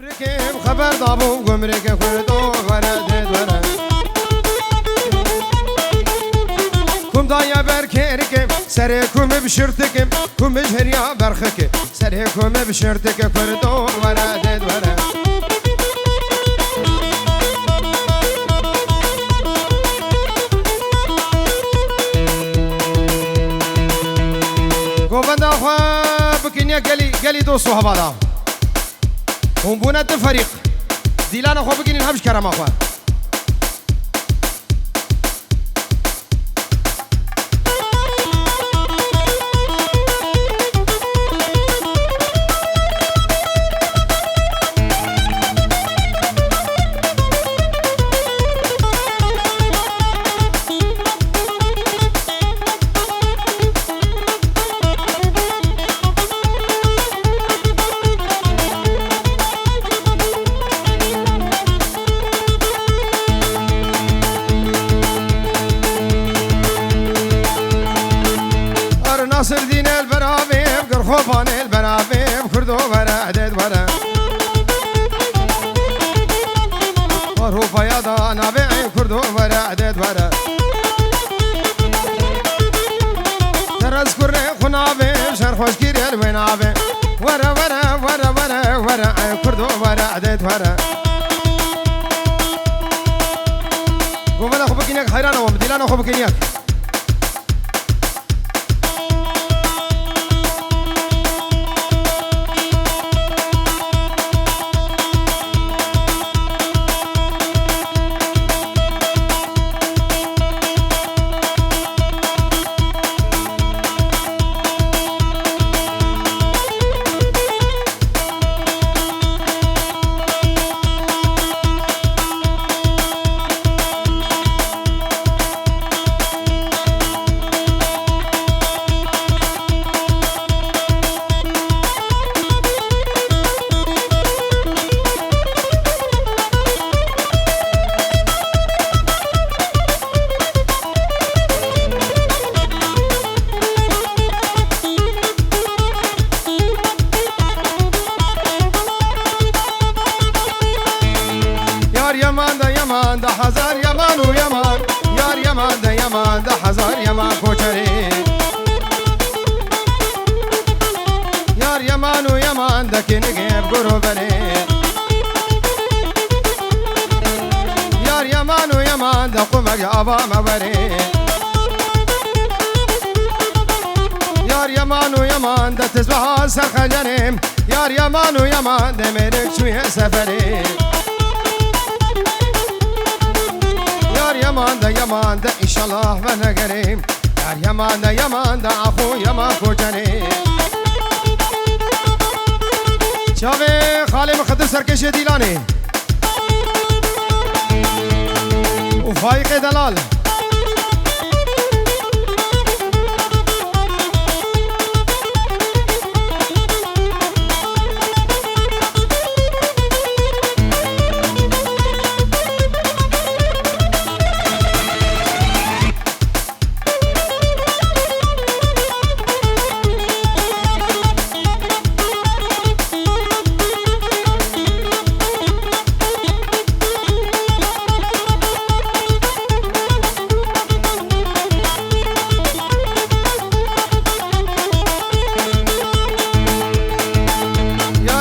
ركب خبر ضابو قمرك كردو ورد ورد كم دايا بركيرك سركم بشرتك كم بجهريا برخك سركم بشرتك كردو ورد ورد قوبندا خواه بكنيا قلي دو صحبا دا هم بونت فريق ديلانا خواه بكنين همش كرم خواه ناصر دين البرابيب قرخوبان البرابيب كردو ورا عدد ورا وروفا يادا نابعي كردو ورا عدد ورا ترز كري خنابي شرخوش كيري الوينابي ورا ورا ورا ورا ورا كردو ورا عدد ورا قوم انا خوبكينيك حيران ومديلان خوبكينيك يمان ده حزار يمان ويمان يار يمان ده يمان ده حزار يمان كوچري يار يمان ويمان ده كنجيب قربني يار يمان ويمان ده قمر يابا موري يار يمان ويمان ده تسبح سرخجنم يار يمان ويمان ده مرك شوية سفري يمان ده يمان ده إن شاء الله وانا قريب يار يمان ده يمان ده أخو يمان كوچني شاوه خالي مخدر سرکش دیلانی وفايق دلال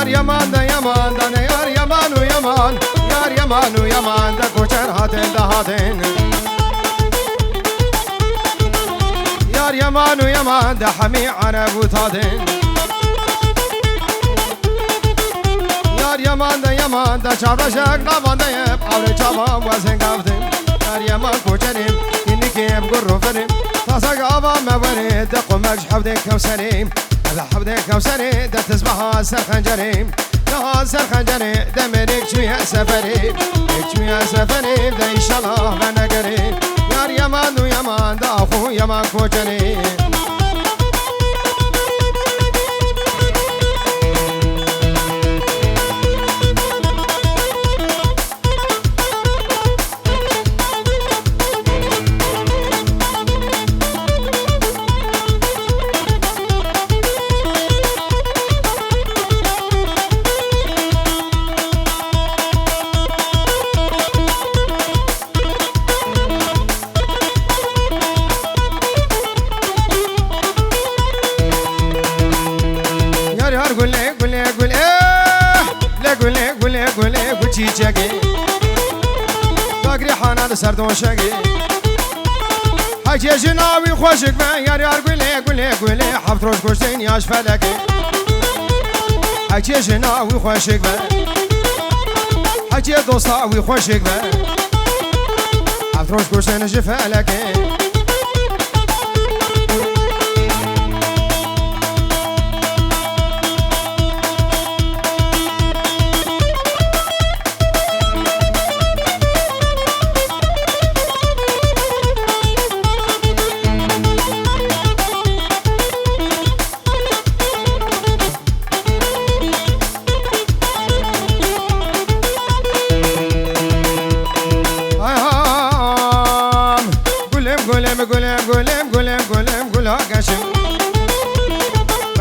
يمان ده يمان ده يار يمان ويمان يار يمان ويمان ده كوچر هاتين ده هاتين يار يمان ويمان ده حمي عرب وتادين يار يمان ده يمان ده شابر شاك نابان ده يب أولي شابان وزن قابدين يار يمان كوچرين إني كيب قرفرين تاسق آبا موري ده قمج حفدين كوسرين هذا حبدك كوسري ده تسبح سرخنجري ده سرخنجري ده مريك شوية سفري شوية سفري ده إن شاء الله وانا قريب يار يمان ويمان ده أخو يمان كوچني گله گله گله گچی چگی فکری حنان سردون شگی حکی جناوی خوشک من یار یار گله گله گله حفت روز کشتین یاش فلکی حکی جناوی خوشک من حکی دوستاوی خوشک من حفت روز کشتین یاش فلکی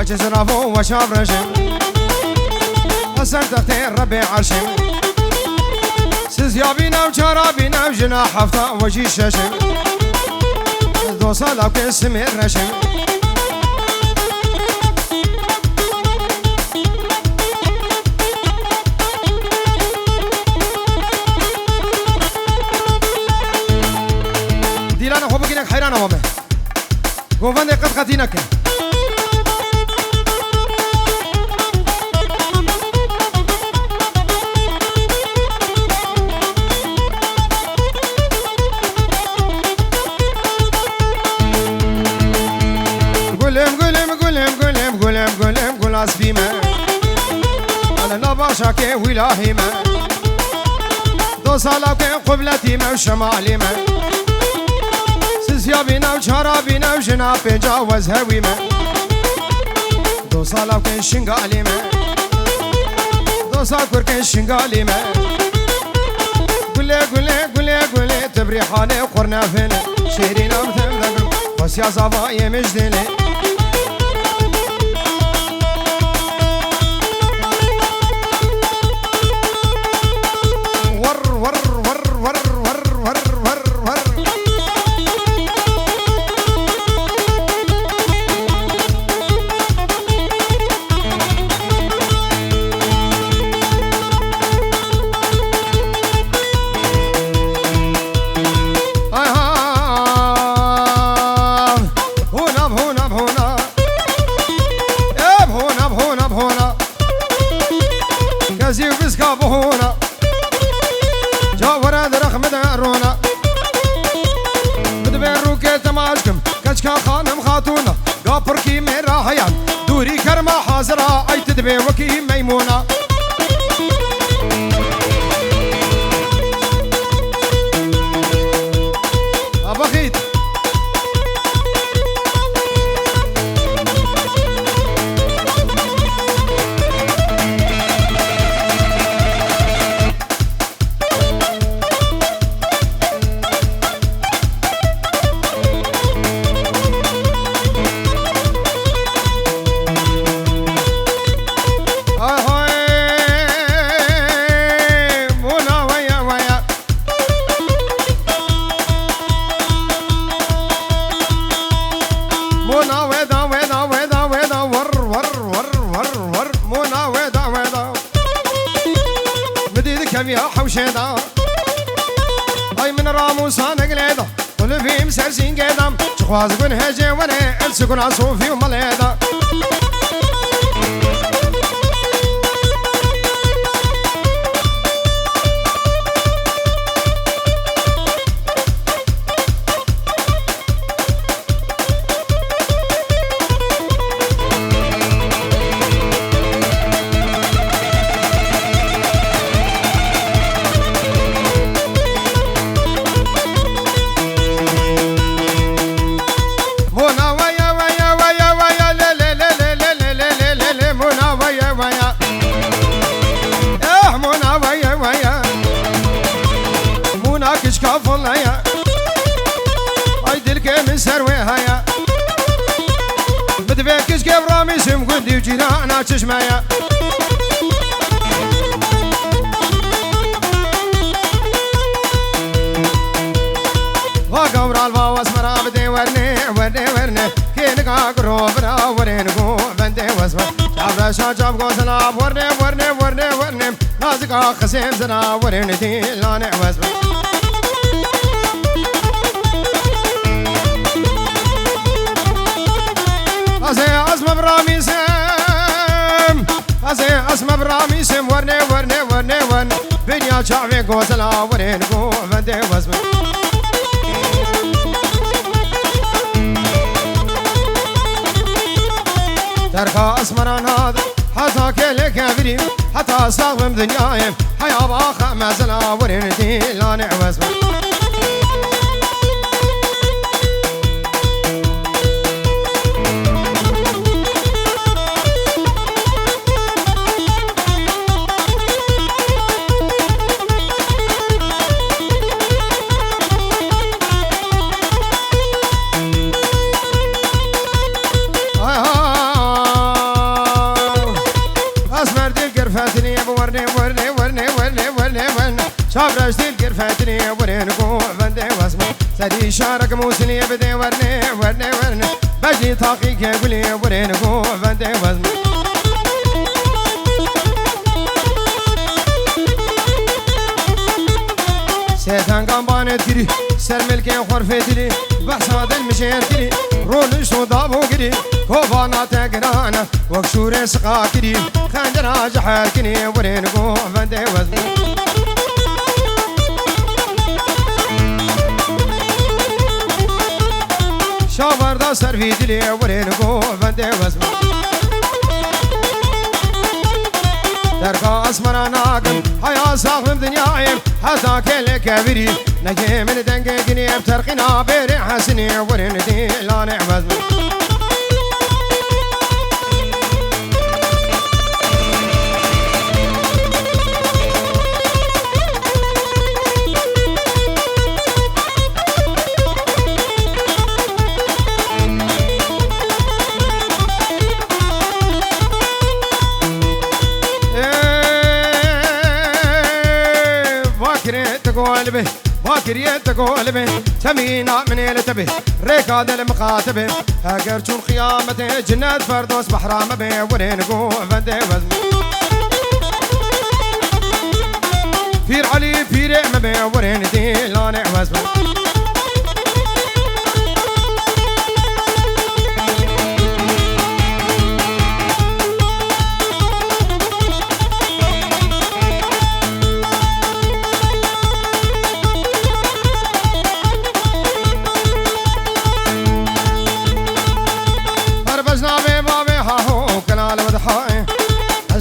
جزرافو وشاب رشم أسر تختي ربي عرشم سزيابينا وشرابينا وجناح حفظة وجي ششم دو صلاة وكسم الرشم ديلانا خوبكينك حيرانا وابه قوفان دي قد قتينك بيما أنا نباشا كي ولاهي ما دو صالا كي قبلتي ما وشمالي ما سيسيابينا وشرابينا وجنا بجاوز هوي ما دو صالا كي شنقالي ما دو صاكور كي شنقالي ما قولي قولي قولي قولي تبريحاني قرنا فينا شهرينا مثل ذكر بس يا صبايا مجدلي خانم خاتونا قابر كي ميرا هيان دوري كرما حاضرة اي تدبي وكي ميمونة أبخيت يا حوشيدا هاي من راموسا نقليدا كل فيم سرسين قدام شخواز قن هجي وني السكن عصوفي ومليدا بدفكش كيف رامي سم قدي وجينا تشمايا وقبر الفاوس مرا بدي ورني كينك اقرب را ورينكو بندي واسمر شعب شاب قوسنا ورني نازقا خسيم زنا ورين دي لا نعوز أزي أسمى برامي سم أزي أسمى برامي سم ورني ورني ورني ورن بنيا شعبي قوتلا ورين قو فندي وزم تركا أسمران هذا حتى كل كبري حتى صاغم دنياي حيا باخ مازلا ورين دي لا نعوز شابرش ديل قرفتني ورين قو فندي واسمه سدي شارك موسني بدي ورني ورني ورني بجني طاقي كيقولي ورين قو فندي واسمه سيتان قنبانة تري سلملكي خرفتلي بحساد المشير تري رولش وضابو قري كوفانا تقرانا وكشوري سقا كري خندنا جحر كني ورين قو فندي واسمه شاور دا سر في دلي ورين قو فندي واسمه دركا اسمر ناقم حيا صاغم دنياي حتى كل كبري نجي من دنقي قنيب ترقنا بيري حسني ورين دي لا نعوز قلبي باكر يتقول به تمينا من يلتبه ريكاد المخاطبه اقرشون قيامته جنات فردوس بحرام به ورين قو فندي وزن فير علي فير به ورين دي لا نعوز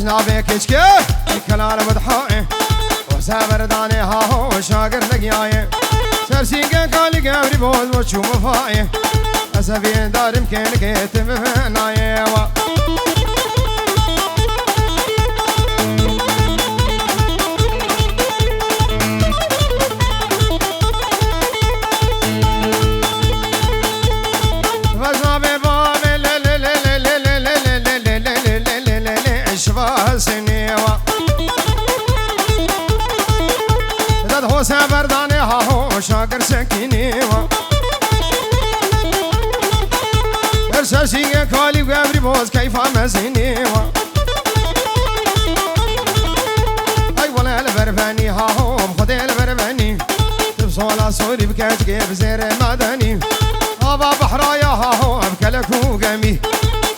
أجنابي كشكي الكلال بدحائي وسابر داني هاهو شاقر نقياي سرسيقا كالي قبري بوز وشو مفاي أسفين دار مكينك يتم فناي سنيوا زاد هو سافر داني هاهو شاقر سكينيوا ارساسية كالي وقبري بوز كيفا مسينيوا اي ولا البرفاني هاهو مخدي البرفاني تبصولا سوري بكاتكي بزير مدني ابا بحرايا هاهو بكلك وقمي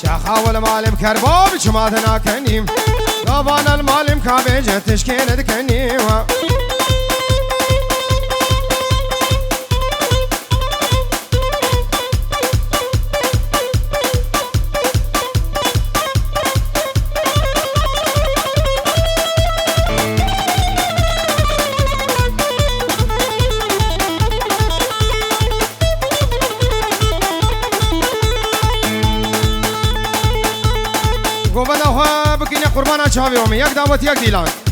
شاخاول مالم كرباب شماتنا كنيم طبعا المالم كابيجة تشكيل دكنيوا قوبنا هو بكينا قربانا شابي ومي يك دعوت يك ديلان